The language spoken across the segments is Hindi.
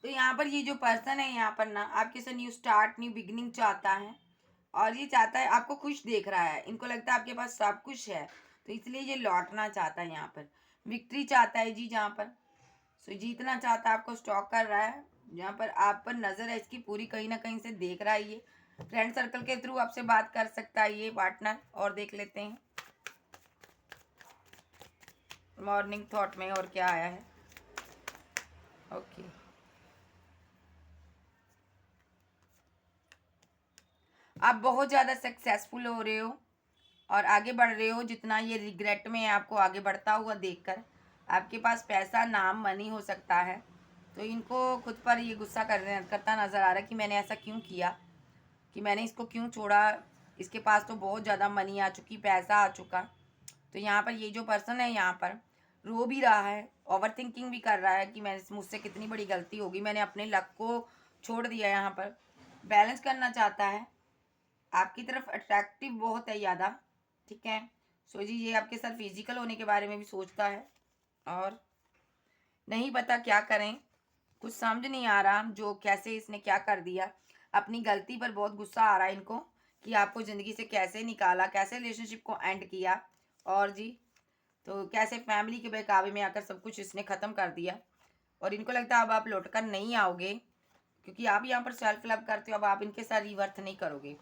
तो यहाँ पर ये जो पर्सन है यहाँ पर ना आपके साथ न्यू स्टार्ट न्यू बिगिनिंग चाहता है, और ये चाहता है आपको खुश देख रहा है। इनको लगता है आपके पास सब कुछ है, तो इसलिए ये लौटना चाहता है। यहाँ पर विक्ट्री चाहता है जी, जहाँ पर सो जीतना चाहता है, आपको स्टॉक कर रहा है। यहाँ पर आप पर नज़र है इसकी पूरी, कहीं ना कहीं से देख रहा है। ये फ्रेंड सर्कल के थ्रू आपसे बात कर सकता है ये पार्टनर। और देख लेते हैं मॉर्निंग थॉट में और क्या आया है। ओके, आप बहुत ज़्यादा सक्सेसफुल हो रहे हो और आगे बढ़ रहे हो। जितना ये रिग्रेट में है आपको आगे बढ़ता हुआ देखकर, आपके पास पैसा नाम मनी हो सकता है। तो इनको खुद पर ये गुस्सा करता नज़र आ रहा है कि मैंने ऐसा क्यों किया, कि मैंने इसको क्यों छोड़ा। इसके पास तो बहुत ज़्यादा मनी आ चुकी, पैसा आ चुका। तो यहाँ पर ये जो पर्सन है यहाँ पर रो भी रहा है, ओवर थिंकिंग भी कर रहा है कि मैं मुझसे कितनी बड़ी गलती होगी, मैंने अपने लक को छोड़ दिया। यहाँ पर बैलेंस करना चाहता है, आपकी तरफ अट्रैक्टिव बहुत है ज़्यादा। ठीक है, सो जी ये आपके साथ फिजिकल होने के बारे में भी सोचता है, और नहीं पता क्या करें, कुछ समझ नहीं आ रहा जो कैसे इसने क्या कर दिया। अपनी गलती पर बहुत गुस्सा आ रहा है इनको कि आपको ज़िंदगी से कैसे निकाला, कैसे रिलेशनशिप को एंड किया, और जी तो कैसे फैमिली के बहकावे में आकर सब कुछ इसने ख़त्म कर दिया। और इनको लगता है अब आप लौट कर नहीं आओगे, क्योंकि आप यहाँ पर सेल्फ लव करते हो, अब आप इनके साथ रिवर्थ नहीं करोगे।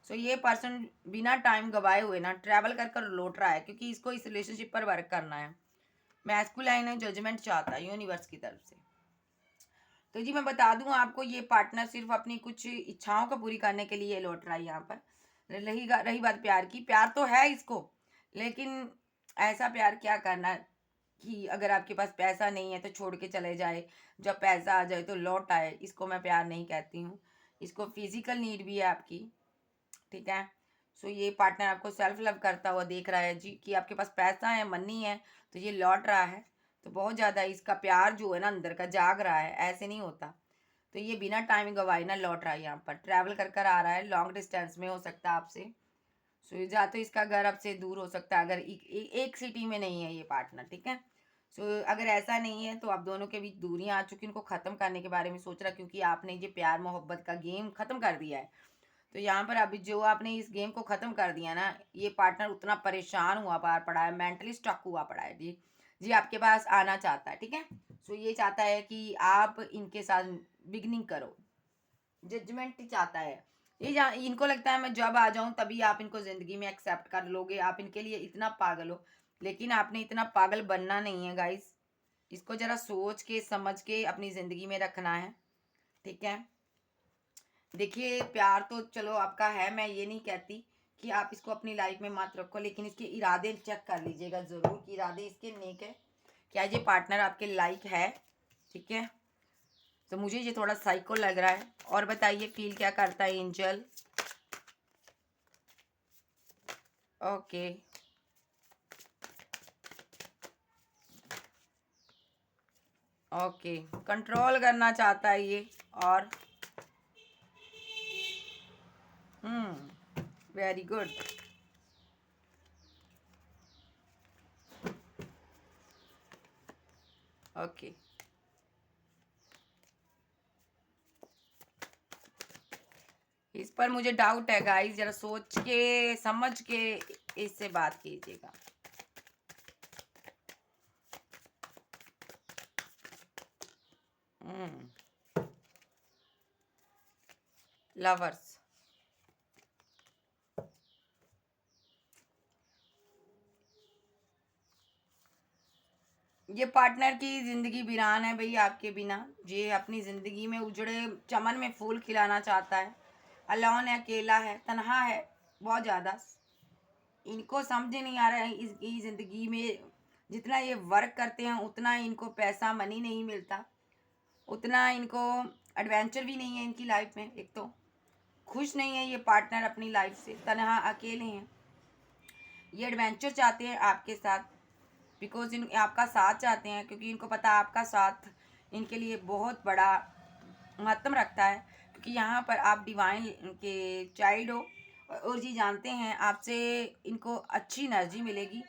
सो ये पर्सन बिना टाइम गवाए हुए ना ट्रैवल कर कर लौट रहा है, क्योंकि इसको इस रिलेशनशिप पर वर्क करना है। मैस्कुलाइन है, जजमेंट चाहता है यूनिवर्स की तरफ से। तो जी मैं बता दूं आपको, ये पार्टनर सिर्फ अपनी कुछ इच्छाओं को पूरी करने के लिए लौट रहा है यहाँ पर। रही बात प्यार की, प्यार तो है इसको, लेकिन ऐसा प्यार क्या करना कि अगर आपके पास पैसा नहीं है तो छोड़ के चले जाए, जब पैसा आ जाए तो लौट आए। इसको मैं प्यार नहीं कहती हूँ, इसको फिजिकल नीड भी है आपकी। ठीक है, सो ये पार्टनर आपको सेल्फ लव करता हुआ देख रहा है जी, कि आपके पास पैसा है, मनी है, तो ये लौट रहा है। तो बहुत ज़्यादा इसका प्यार जो है ना अंदर का जाग रहा है, ऐसे नहीं होता। तो ये बिना टाइम गवाए ना लौट रहा है, यहाँ पर ट्रैवल कर कर आ रहा है, लॉन्ग डिस्टेंस में हो सकता है आपसे। सो या तो इसका घर आपसे दूर हो सकता है, अगर एक सिटी में नहीं है ये पार्टनर। ठीक है, सो अगर ऐसा नहीं है तो आप दोनों के बीच दूरियां आ चुकी, उनको ख़त्म करने के बारे में सोच रहा, क्योंकि आपने ये प्यार मोहब्बत का गेम ख़त्म कर दिया है। तो यहाँ पर अभी जो आपने इस गेम को ख़त्म कर दिया ना, ये पार्टनर उतना परेशान हुआ पड़ा है, मेंटली स्टक हुआ पड़ा है जी। जी आपके पास आना चाहता है। ठीक है, सो ये चाहता है कि आप इनके साथ बिगनिंग करो, जजमेंट चाहता है ये। इनको लगता है मैं जब आ जाऊं तभी आप इनको ज़िंदगी में एक्सेप्ट कर लोगे, आप इनके लिए इतना पागल हो। लेकिन आपने इतना पागल बनना नहीं है गाइस, इसको ज़रा सोच के समझ के अपनी ज़िंदगी में रखना है। ठीक है, देखिए प्यार तो चलो आपका है, मैं ये नहीं कहती कि आप इसको अपनी लाइफ में मत रखो, लेकिन इसके इरादे चेक कर लीजिएगा ज़रूर कि इरादे इसके नेक है, क्या ये पार्टनर आपके लाइक है। ठीक है, तो मुझे ये थोड़ा साइको लग रहा है। और बताइए फील क्या करता है एंजल। ओके, ओके, कंट्रोल करना चाहता है ये। और वेरी गुड। ओके, इस पर मुझे डाउट है गाइस, जरा सोच के समझ के इससे बात कीजिएगा। लवर्स, ये पार्टनर की ज़िंदगी वीरान है भाई आपके बिना। ये अपनी ज़िंदगी में उजड़े चमन में फूल खिलाना चाहता है। अलोन है, अकेला है, तन्हा है बहुत ज़्यादा। इनको समझ नहीं आ रहा है इसकी ज़िंदगी में जितना ये वर्क करते हैं उतना इनको पैसा मनी नहीं मिलता, उतना इनको एडवेंचर भी नहीं है इनकी लाइफ में। एक तो खुश नहीं है ये पार्टनर अपनी लाइफ से, तन्हा अकेले हैं। ये एडवेंचर चाहते हैं आपके साथ, बिकॉज इन आपका साथ चाहते हैं, क्योंकि इनको पता है आपका साथ इनके लिए बहुत बड़ा महत्व रखता है, क्योंकि यहाँ पर आप डिवाइन के चाइल्ड हो। और जी जानते हैं आपसे इनको अच्छी एनर्जी मिलेगी,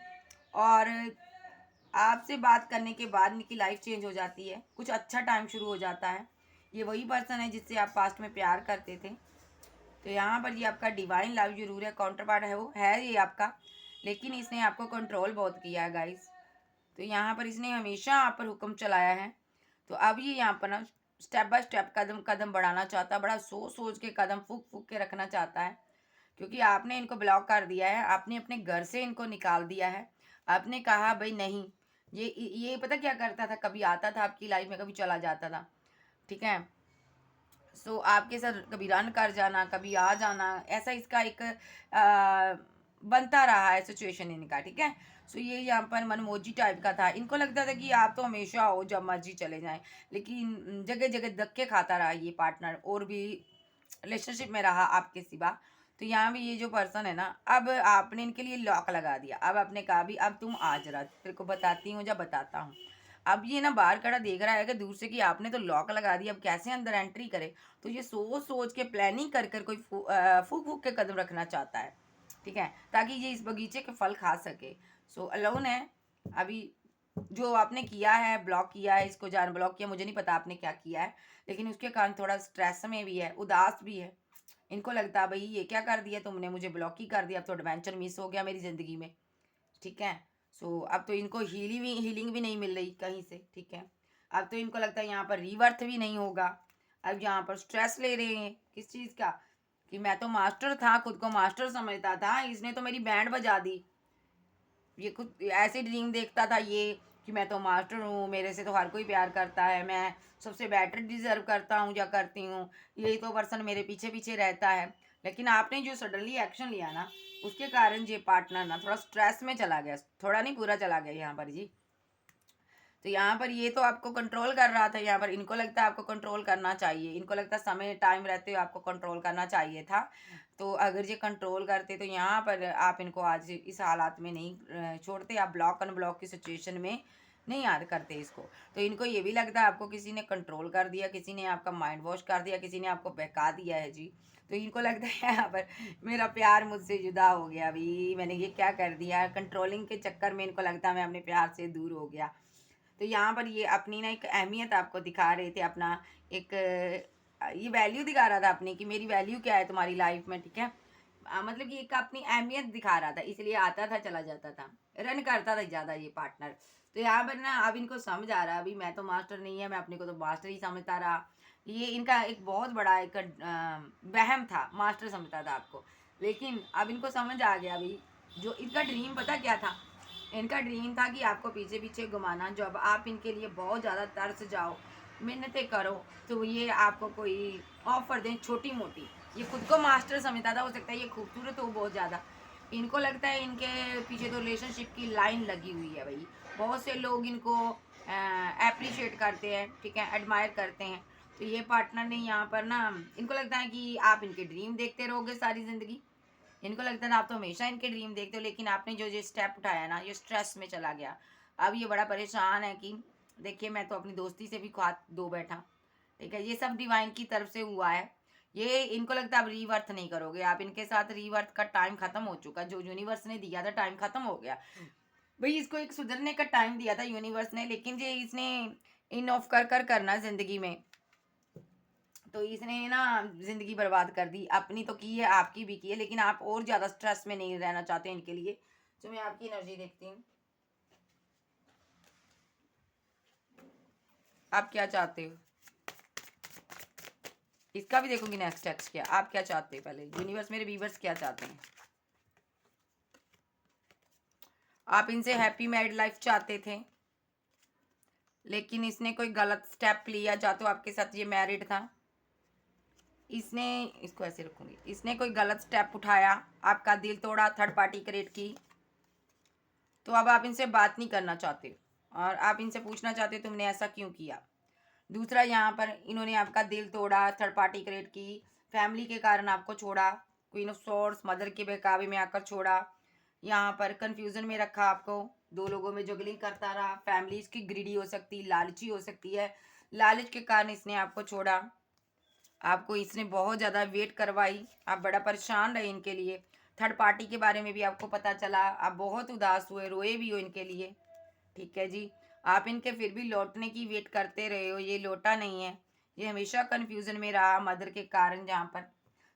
और आपसे बात करने के बाद इनकी लाइफ चेंज हो जाती है, कुछ अच्छा टाइम शुरू हो जाता है। ये वही पर्सन है जिससे आप पास्ट में प्यार करते थे। तो यहाँ पर ये आपका डिवाइन लव जरूर है, काउंटर पार्ट है वो है ये आपका, लेकिन इसने आपको कंट्रोल बहुत किया है गाइस। तो यहाँ पर इसने हमेशा आप पर हुक्म चलाया है। तो अब ये यहाँ पर ना स्टेप बाय स्टेप कदम कदम बढ़ाना चाहता है, बड़ा सोच सोच के कदम फूक फूक के रखना चाहता है, क्योंकि आपने इनको ब्लॉक कर दिया है, आपने अपने घर से इनको निकाल दिया है। आपने कहा भाई नहीं, ये पता क्या करता था, कभी आता था आपकी लाइफ में, कभी चला जाता था, ठीक है। सो आपके साथ कभी रन कर जाना, कभी आ जाना, ऐसा इसका एक बनता रहा है सिचुएशन इनका, ठीक है। सो ये यहाँ पर मनमोजी टाइप का था, इनको लगता था कि आप तो हमेशा हो, जब मर्जी चले जाएं, लेकिन जगह जगह धक्के खाता रहा ये पार्टनर, और भी रिलेशनशिप में रहा आपके सिवा। तो यहाँ भी ये जो पर्सन है ना, अब आपने इनके लिए लॉक लगा दिया। अब आपने कहा भी अब तुम आ जरा, तेरे को बताती हूँ, जब बताता हूँ। अब ये ना बाहर खड़ा देख रहा है कि दूर से कि आपने तो लॉक लगा दिया, अब कैसे अंदर एंट्री करे। तो ये सोच सोच के प्लानिंग कर कर कोई फूक फूक के कदम रखना चाहता है, ठीक है, ताकि ये इस बगीचे के फल खा सके। सो अलोन है अभी। जो आपने किया है, ब्लॉक किया है, इसको जान ब्लॉक किया, मुझे नहीं पता आपने क्या किया है, लेकिन उसके कारण थोड़ा स्ट्रेस में भी है, उदास भी है। इनको लगता है भाई ये क्या कर दिया तुमने, मुझे ब्लॉक ही कर दिया, अब तो एडवेंचर मिस हो गया मेरी ज़िंदगी में, ठीक है। सो अब तो इनको हीलिंग भी नहीं मिल रही कहीं से, ठीक है। अब तो इनको लगता है यहाँ पर रीवर्थ भी नहीं होगा। अब यहाँ पर स्ट्रेस ले रहे हैं किस चीज़ का, कि मैं तो मास्टर था, खुद को मास्टर समझता था, इसने तो मेरी बैंड बजा दी। ये खुद ऐसे ड्रीम देखता था ये, कि मैं तो मास्टर हूँ, मेरे से तो हर कोई प्यार करता है, मैं सबसे बेटर डिजर्व करता हूँ या करती हूँ, यही तो पर्सन मेरे पीछे पीछे रहता है। लेकिन आपने जो सडनली एक्शन लिया ना, उसके कारण ये पार्टनर ना थोड़ा स्ट्रेस में चला गया, थोड़ा नहीं पूरा चला गया यहाँ पर जी। तो यहाँ पर ये तो आपको कंट्रोल कर रहा था, यहाँ पर इनको लगता है आपको कंट्रोल करना चाहिए, इनको लगता है समय टाइम रहते हुए आपको कंट्रोल करना चाहिए था। तो अगर ये कंट्रोल करते तो यहाँ पर आप इनको आज इस हालात में नहीं छोड़ते, आप ब्लॉक अनब्लॉक की सिचुएशन में नहीं याद करते इसको। तो इनको ये भी लगता है आपको किसी ने कंट्रोल कर दिया, किसी ने आपका माइंड वॉश कर दिया, किसी ने आपको बहका दिया है जी। तो इनको लगता है यहाँ पर मेरा प्यार मुझसे जुदा हो गया, भाई मैंने ये क्या कर दिया, कंट्रोलिंग के चक्कर में इनको लगता है मैं अपने प्यार से दूर हो गया। तो यहाँ पर ये अपनी ना एक अहमियत आपको दिखा रहे थे, अपना एक ये वैल्यू दिखा रहा था अपनी, कि मेरी वैल्यू क्या है तुम्हारी लाइफ में, ठीक है। मतलब कि एक अपनी अहमियत दिखा रहा था, इसलिए आता था चला जाता था, रन करता था ज़्यादा ये पार्टनर। तो यहाँ पर ना अब इनको समझ आ रहा है, अभी मैं तो मास्टर नहीं है, मैं अपने को तो मास्टर ही समझता रहा। ये इनका एक बहुत बड़ा एक वहम था, मास्टर समझता था आपको। लेकिन अब इनको समझ आ गया भाई, जो इनका ड्रीम पता क्या था, इनका ड्रीम था कि आपको पीछे पीछे घुमाना। जब आप इनके लिए बहुत ज़्यादा तरस जाओ, मिन्नतें करो, तो ये आपको कोई ऑफर दें छोटी मोटी। ये खुद को मास्टर समझता था, हो सकता है ये खूबसूरत हो बहुत ज़्यादा, इनको लगता है इनके पीछे तो रिलेशनशिप की लाइन लगी हुई है भाई। बहुत से लोग इनको अप्रिशिएट करते हैं, ठीक है, एडमायर करते हैं। तो ये पार्टनर ने यहाँ पर ना, इनको लगता है कि आप इनके ड्रीम देखते रहोगे सारी ज़िंदगी। इनको लगता था आप तो हमेशा इनके ड्रीम देखते हो, लेकिन आपने जो ये स्टेप उठाया ना, ये स्ट्रेस में चला गया। अब ये बड़ा परेशान है कि देखिए मैं तो अपनी दोस्ती से भी खा दो बैठा, ठीक है, ये सब डिवाइन की तरफ से हुआ है। ये इनको लगता है आप रीवर्थ नहीं करोगे, आप इनके साथ रीवर्थ का टाइम खत्म हो चुका, जो यूनिवर्स ने दिया था टाइम खत्म हो गया भाई। इसको एक सुधरने का टाइम दिया था यूनिवर्स ने, लेकिन ये इसने इन ऑफ कर कर करना जिंदगी में, तो इसने ना ज़िंदगी बर्बाद कर दी। अपनी तो की है, आपकी भी की है, लेकिन आप और ज़्यादा स्ट्रेस में नहीं रहना चाहते इनके लिए। तो मैं आपकी एनर्जी देखती हूँ, आप क्या चाहते हो। इसका भी देखूंगी नेक्स्ट स्टेप्स क्या, आप क्या चाहते हो, पहले यूनिवर्स मेरे व्यूवर्स क्या चाहते हैं। आप इनसे हैप्पी मैरिड लाइफ चाहते थे, लेकिन इसने कोई गलत स्टेप लिया, या तो आपके साथ ये मैरिड था, इसने, इसको ऐसे रखूंगी, इसने कोई गलत स्टेप उठाया, आपका दिल तोड़ा, थर्ड पार्टी क्रिएट की। तो अब आप इनसे बात नहीं करना चाहते, और आप इनसे पूछना चाहते तुमने ऐसा क्यों किया। दूसरा, यहाँ पर इन्होंने आपका दिल तोड़ा, थर्ड पार्टी क्रिएट की, फैमिली के कारण आपको छोड़ा, क्वीन ऑफ सोर्स मदर के बहकावे में आकर छोड़ा, यहाँ पर कंफ्यूजन में रखा आपको, दो लोगों में जगलिंग करता रहा। फैमिली इसकी ग्रीडी हो सकती, लालची हो सकती है, लालच के कारण इसने आपको छोड़ा, आपको इसने बहुत ज़्यादा वेट करवाई, आप बड़ा परेशान रहे इनके लिए। थर्ड पार्टी के बारे में भी आपको पता चला, आप बहुत उदास हुए, रोए भी हो इनके लिए, ठीक है जी। आप इनके फिर भी लौटने की वेट करते रहे हो, ये लौटा नहीं है, ये हमेशा कंफ्यूजन में रहा मदर के कारण, जहाँ पर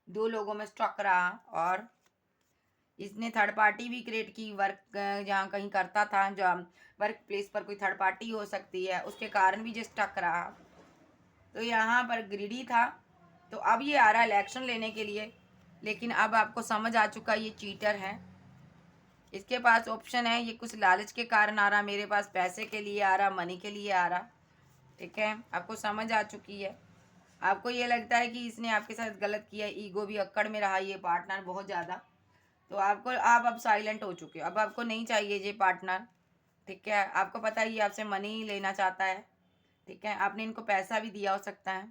दो लोगों में स्टक रहा। और इसने थर्ड पार्टी भी क्रिएट की, वर्क जहाँ कहीं करता था, जहाँ वर्क प्लेस पर कोई थर्ड पार्टी हो सकती है, उसके कारण भी ये स्टक रहा। तो यहाँ पर ग्रीडी था। तो अब ये आ रहा है इलेक्शन लेने के लिए, लेकिन अब आपको समझ आ चुका ये चीटर है। इसके पास ऑप्शन है, ये कुछ लालच के कारण आ रहा, मेरे पास पैसे के लिए आ रहा, मनी के लिए आ रहा। ठीक है, आपको समझ आ चुकी है। आपको ये लगता है कि इसने आपके साथ गलत किया, ईगो भी अक्कड़ में रहा ये पार्टनर बहुत ज़्यादा। तो आपको, आप अब साइलेंट हो चुके हो, अब आपको नहीं चाहिए ये पार्टनर। ठीक है, आपको पता है ये आपसे मनी ही लेना चाहता है। ठीक है, आपने इनको पैसा भी दिया हो सकता है।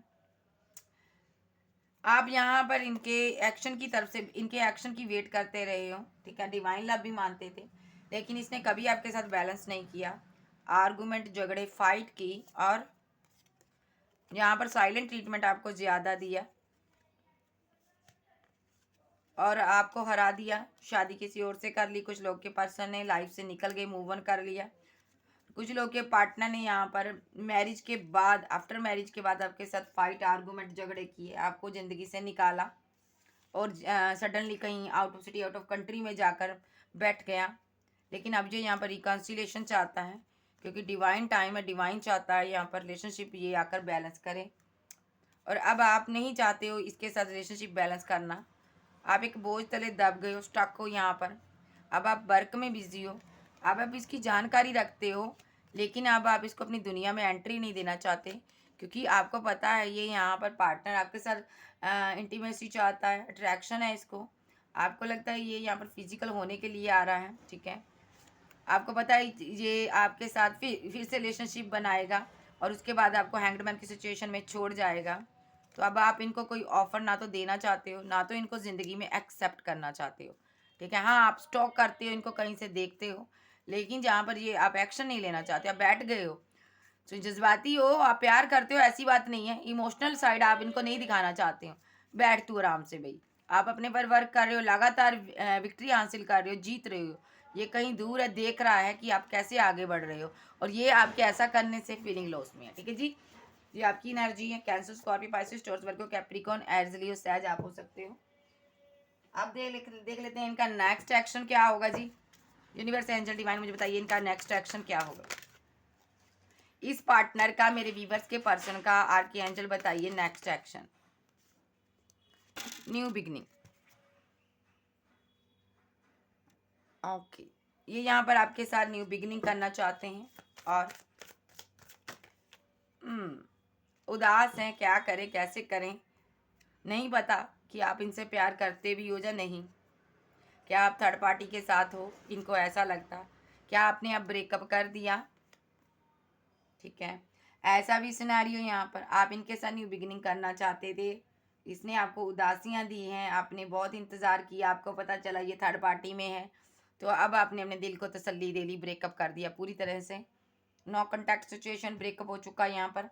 आप यहाँ पर इनके एक्शन की तरफ से, इनके एक्शन की वेट करते रहे हो। ठीक है, डिवाइन लव भी मानते थे, लेकिन इसने कभी आपके साथ बैलेंस नहीं किया, आर्गुमेंट, झगड़े, फाइट की, और यहाँ पर साइलेंट ट्रीटमेंट आपको ज़्यादा दिया और आपको हरा दिया। शादी किसी और से कर ली, कुछ लोग के पर्सन ने लाइफ से निकल गए, मूव ऑन कर लिया। कुछ लोग के पार्टनर ने यहाँ पर मैरिज के बाद, आफ्टर मैरिज के बाद आपके साथ फाइट, आर्गूमेंट, झगड़े किए, आपको ज़िंदगी से निकाला और सडनली कहीं out of city, out of country में जाकर बैठ गया। लेकिन अब जो यहाँ पर रिकन्सिलेशन चाहता है, क्योंकि डिवाइन टाइम है, डिवाइन चाहता है यहाँ पर रिलेशनशिप ये आकर बैलेंस करे। और अब आप नहीं चाहते हो इसके साथ रिलेशनशिप बैलेंस करना, आप एक बोझ तले दब गए हो, स्टक हो यहाँ पर। अब आप वर्क में बिजी हो, अब आप इसकी जानकारी रखते हो, लेकिन अब आप इसको अपनी दुनिया में एंट्री नहीं देना चाहते, क्योंकि आपको पता है ये यहाँ पर पार्टनर आपके साथ इंटीमेसी चाहता है, अट्रैक्शन है इसको। आपको लगता है ये यहाँ पर फिजिकल होने के लिए आ रहा है। ठीक है, आपको पता है ये आपके साथ फिर से रिलेशनशिप बनाएगा और उसके बाद आपको हैंगडमैन की सिचुएशन में छोड़ जाएगा। तो अब आप इनको कोई ऑफ़र ना तो देना चाहते हो, ना तो इनको ज़िंदगी में एक्सेप्ट करना चाहते हो। ठीक है, हाँ, आप स्टॉक करते हो, इनको कहीं से देखते हो, लेकिन जहाँ पर ये आप एक्शन नहीं लेना चाहते, आप बैठ गए हो। तो जज्बाती हो, आप प्यार करते हो, ऐसी बात नहीं है, इमोशनल साइड आप इनको नहीं दिखाना चाहते हो। बैठ तू आराम से भाई, आप अपने पर वर्क कर रहे हो, लगातार विक्ट्री हासिल कर रहे हो, जीत रहे हो। ये कहीं दूर है, देख रहा है कि आप कैसे आगे बढ़ रहे हो, और ये आपके ऐसा करने से फीलिंग लॉस में है। ठीक है जी, ये आपकी एनर्जी है। कैंसर, स्कॉर्पियो, पाइसेस, टॉरस, वर्गो, कैप्रिकॉर्न, एरीज, लियो, सैज आप हो सकते हो। अब देख लेते हैं इनका नेक्स्ट एक्शन क्या होगा जी। यूनिवर्स, एंजल, डिवाइन, मुझे बताइए इनका नेक्स्ट एक्शन क्या होगा। इस पार्टनर का, मेरे व्यूवर्स के पर्सन का, आर्की एंजल बताइए next action. New beginning, okay, ये यहाँ पर आपके साथ न्यू बिगनिंग करना चाहते हैं और उदास हैं, क्या करें, कैसे करें, नहीं पता कि आप इनसे प्यार करते भी हो या नहीं। क्या आप थर्ड पार्टी के साथ हो, इनको ऐसा लगता। क्या आपने अब ब्रेकअप कर दिया। ठीक है, ऐसा भी सिनेरियो यहाँ पर, आप इनके साथ न्यू बिगिनिंग करना चाहते थे, इसने आपको उदासियाँ दी हैं, आपने बहुत इंतज़ार किया, आपको पता चला ये थर्ड पार्टी में है, तो अब आपने अपने दिल को तसल्ली दे ली, ब्रेकअप कर दिया पूरी तरह से। नो कॉन्टैक्ट सिचुएशन, ब्रेकअप हो चुका है यहाँ पर।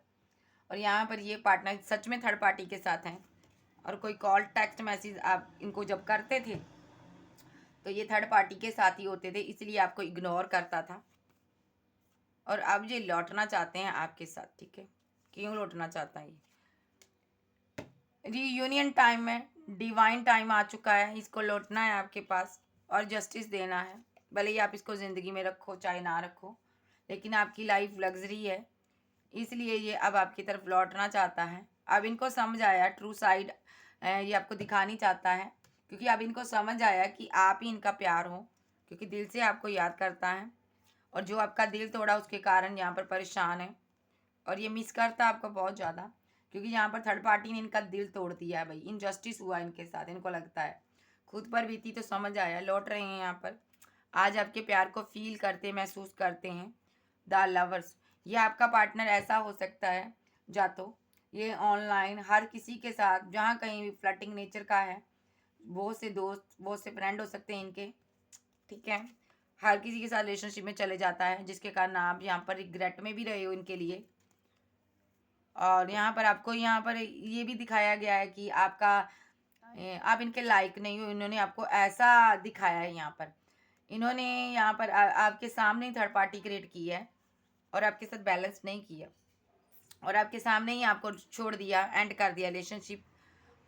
और यहाँ पर ये पार्टनर सच में थर्ड पार्टी के साथ हैं, और कोई कॉल, टेक्स्ट मैसेज आप इनको जब करते थे तो ये थर्ड पार्टी के साथ ही होते थे, इसलिए आपको इग्नोर करता था। और अब ये लौटना चाहते हैं आपके साथ। ठीक है, क्यों लौटना चाहता है ये, रीयूनियन टाइम में, डिवाइन टाइम आ चुका है, इसको लौटना है आपके पास और जस्टिस देना है। भले ही आप इसको ज़िंदगी में रखो चाहे ना रखो, लेकिन आपकी लाइफ लग्जरी है, इसलिए ये अब आपकी तरफ लौटना चाहता है। अब इनको समझ आया ट्रू साइड, ये आपको दिखानी चाहता है, क्योंकि अब इनको समझ आया कि आप ही इनका प्यार हो, क्योंकि दिल से आपको याद करता है, और जो आपका दिल तोड़ा उसके कारण यहाँ पर परेशान है, और ये मिस करता है आपको बहुत ज़्यादा, क्योंकि यहाँ पर थर्ड पार्टी ने इनका दिल तोड़ दिया है भाई, इनजस्टिस हुआ इनके साथ, इनको लगता है। खुद पर बीती तो समझ आया, लौट रहे हैं यहाँ पर, आज आपके प्यार को फील करते, महसूस करते हैं। द लवर्स, ये आपका पार्टनर ऐसा हो सकता है, या तो ये ऑनलाइन हर किसी के साथ, जहाँ कहीं भी फ्लर्टिंग नेचर का है, बहुत से दोस्त, बहुत से फ्रेंड हो सकते हैं इनके। ठीक है, हर किसी के साथ रिलेशनशिप में चले जाता है, जिसके कारण आप यहाँ पर रिग्रेट में भी रहे हो इनके लिए। और यहाँ पर आपको, यहाँ पर ये भी दिखाया गया है कि आपका, आप इनके लायक नहीं हो, इन्होंने आपको ऐसा दिखाया है यहाँ पर। इन्होंने यहाँ पर आपके सामने थर्ड पार्टी क्रिएट की है और आपके साथ बैलेंस नहीं किया। और आपके सामने ही आपको छोड़ दिया, एंड कर दिया रिलेशनशिप,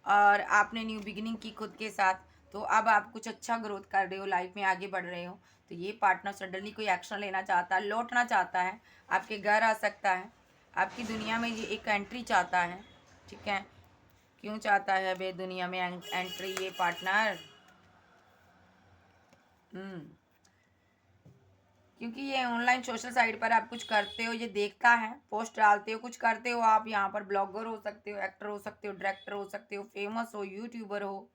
और आपने न्यू बिगिनिंग की खुद के साथ। तो अब आप कुछ अच्छा ग्रोथ कर रहे हो, लाइफ में आगे बढ़ रहे हो। तो ये पार्टनर सडनली कोई एक्शन लेना चाहता है, लौटना चाहता है, आपके घर आ सकता है, आपकी दुनिया में ये एक एंट्री चाहता है। ठीक है, क्यों चाहता है बे दुनिया में एंट्री ये पार्टनर? क्योंकि ये ऑनलाइन सोशल साइट पर आप कुछ करते हो, ये देखता है, पोस्ट डालते हो, कुछ करते हो आप। यहाँ पर ब्लॉगर हो सकते हो, एक्टर हो सकते हो, डायरेक्टर हो सकते हो, फेमस हो, यूट्यूबर हो,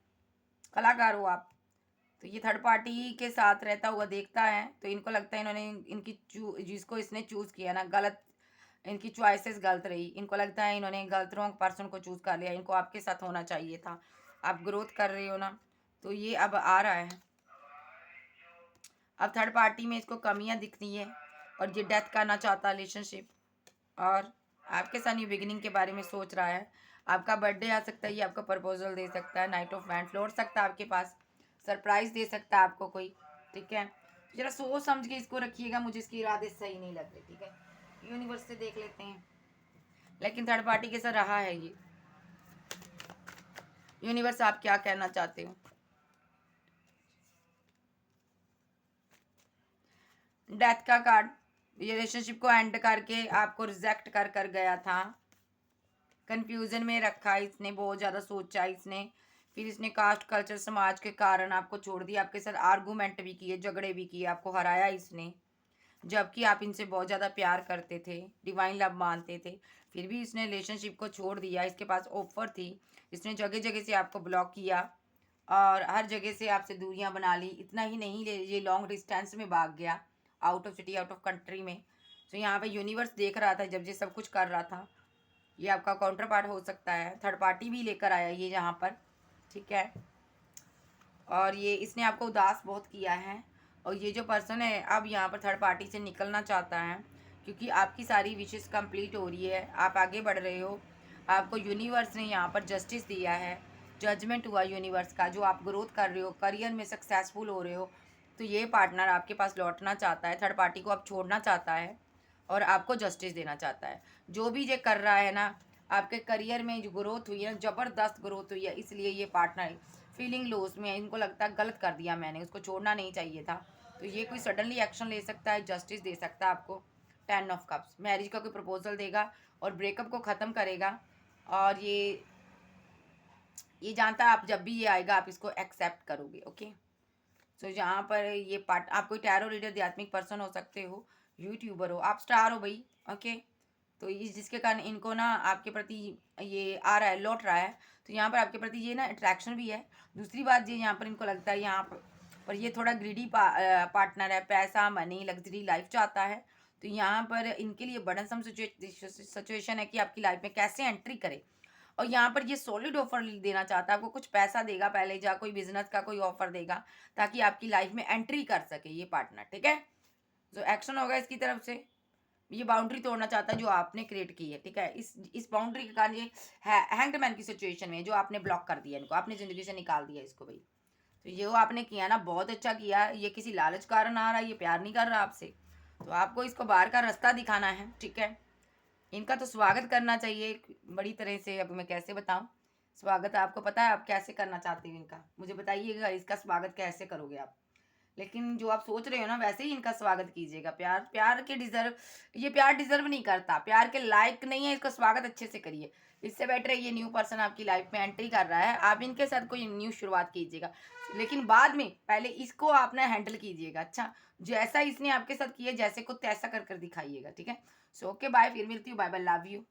कलाकार हो आप। तो ये थर्ड पार्टी के साथ रहता हुआ देखता है, तो इनको लगता है इन्होंने इनकी जिसको इसने चूज़ किया ना, गलत, इनकी चॉइसेस गलत रही। इनको लगता है इन्होंने गलत रॉन्ग पर्सन को चूज़ कर लिया, इनको आपके साथ होना चाहिए था। आप ग्रोथ कर रहे हो ना, तो ये अब आ रहा है। अब थर्ड पार्टी में इसको कमियां दिखती हैं, और ये डेथ करना चाहता है रिलेशनशिप, और आपके साथ न्यू बिगिनिंग के बारे में सोच रहा है। आपका बर्थडे आ सकता है, ये आपको प्रपोजल दे सकता है, नाइट ऑफ वैंड्स लौट सकता है आपके पास, सरप्राइज दे सकता है आपको कोई। ठीक है, जरा सोच समझ के इसको रखिएगा, मुझे इसके इरादे सही नहीं लग रहे। ठीक है, यूनिवर्स से देख लेते हैं। लेकिन थर्ड पार्टी के साथ रहा है ये। यूनिवर्स आप क्या कहना चाहते हो? डेथ का कार्ड, रिलेशनशिप को एंड करके आपको रिजेक्ट कर कर गया था, कंफ्यूजन में रखा इसने, बहुत ज़्यादा सोचा इसने, फिर इसने कास्ट कल्चर समाज के कारण आपको छोड़ दिया, आपके साथ आर्गूमेंट भी किए, झगड़े भी किए, आपको हराया इसने, जबकि आप इनसे बहुत ज़्यादा प्यार करते थे, डिवाइन लव मानते थे। फिर भी इसने रिलेशनशिप को छोड़ दिया, इसके पास ऑफर थी, इसने जगह जगह से आपको ब्लॉक किया, और हर जगह से आपसे दूरियां बना ली। इतना ही नहीं, ये लॉन्ग डिस्टेंस में भाग गया, out of city, out of country में। तो यहाँ पे यूनिवर्स देख रहा था जब ये सब कुछ कर रहा था। ये आपका काउंटर पार्ट हो सकता है, थर्ड पार्टी भी लेकर आया ये यहाँ पर। ठीक है, और ये इसने आपको उदास बहुत किया है, और ये जो पर्सन है अब यहाँ पर थर्ड पार्टी से निकलना चाहता है, क्योंकि आपकी सारी विशेस कंप्लीट हो रही है, आप आगे बढ़ रहे हो, आपको यूनिवर्स ने यहाँ पर जस्टिस दिया है, जजमेंट हुआ यूनिवर्स का। जो आप ग्रोथ कर रहे हो, करियर में सक्सेसफुल हो रहे हो, तो ये पार्टनर आपके पास लौटना चाहता है, थर्ड पार्टी को आप छोड़ना चाहता है, और आपको जस्टिस देना चाहता है। जो भी ये कर रहा है ना, आपके करियर में जो ग्रोथ हुई है, ज़बरदस्त ग्रोथ हुई है, इसलिए ये पार्टनर फीलिंग लॉस में है। इनको लगता है गलत कर दिया मैंने, उसको छोड़ना नहीं चाहिए था। तो ये कोई सडनली एक्शन ले सकता है, जस्टिस दे सकता है आपको। 10 ऑफ कप्स, मैरिज का कोई प्रपोजल देगा और ब्रेकअप को ख़त्म करेगा, और ये जानता है आप जब भी ये आएगा आप इसको एक्सेप्ट करोगे। ओके, सो यहाँ पर ये पार्ट, आप कोई टैरो रीडर, आध्यात्मिक पर्सन हो सकते हो, यूट्यूबर हो, आप स्टार हो भाई। ओके, तो इस जिसके कारण इनको ना आपके प्रति ये आ रहा है, लौट रहा है। तो यहाँ पर आपके प्रति ये ना अट्रैक्शन भी है। दूसरी बात ये, यहाँ पर इनको लगता है यहाँ पर ये थोड़ा ग्रीडी पार्टनर है, पैसा, मनी, लग्जरी लाइफ चाहता है। तो यहाँ पर इनके लिए बर्डनसम सिचुएशन है कि आपकी लाइफ में कैसे एंट्री करे। और यहाँ पर ये सॉलिड ऑफर देना चाहता है, आपको कुछ पैसा देगा पहले, जा कोई बिजनेस का कोई ऑफर देगा, ताकि आपकी लाइफ में एंट्री कर सके ये पार्टनर। ठीक है, जो एक्शन होगा इसकी तरफ से, ये बाउंड्री तोड़ना चाहता है जो आपने क्रिएट की है। ठीक है, इस बाउंड्री के कारण ये हैंग्ड मैन की सिचुएशन में है, जो आपने ब्लॉक कर दिया, इनको आपने ज़िंदगी से निकाल दिया इसको भाई। तो ये वो आपने किया ना, बहुत अच्छा किया। ये किसी लालच कारण आ रहा है, ये प्यार नहीं कर रहा आपसे, तो आपको इसको बाहर का रास्ता दिखाना है। ठीक है, इनका तो स्वागत करना चाहिए एक बड़ी तरह से। अब मैं कैसे बताऊं स्वागत, आपको पता है आप कैसे करना चाहते हो इनका, मुझे बताइएगा इसका स्वागत कैसे करोगे आप। लेकिन जो आप सोच रहे हो ना, वैसे ही इनका स्वागत कीजिएगा। प्यार के डिजर्व, ये प्यार डिजर्व नहीं करता, प्यार के लायक नहीं है, इसका स्वागत अच्छे से करिए। इससे बेटर है ये न्यू पर्सन आपकी लाइफ में एंट्री कर रहा है, आप इनके साथ कोई न्यू शुरुआत कीजिएगा, लेकिन बाद में पहले इसको आपने हैंडल कीजिएगा। अच्छा, जैसा इसने आपके साथ किया, जैसे को तैसा कर कर दिखाइएगा। ठीक है, सो ओके बाय, फिर मिलती हूँ, बाय बाय, लव यू।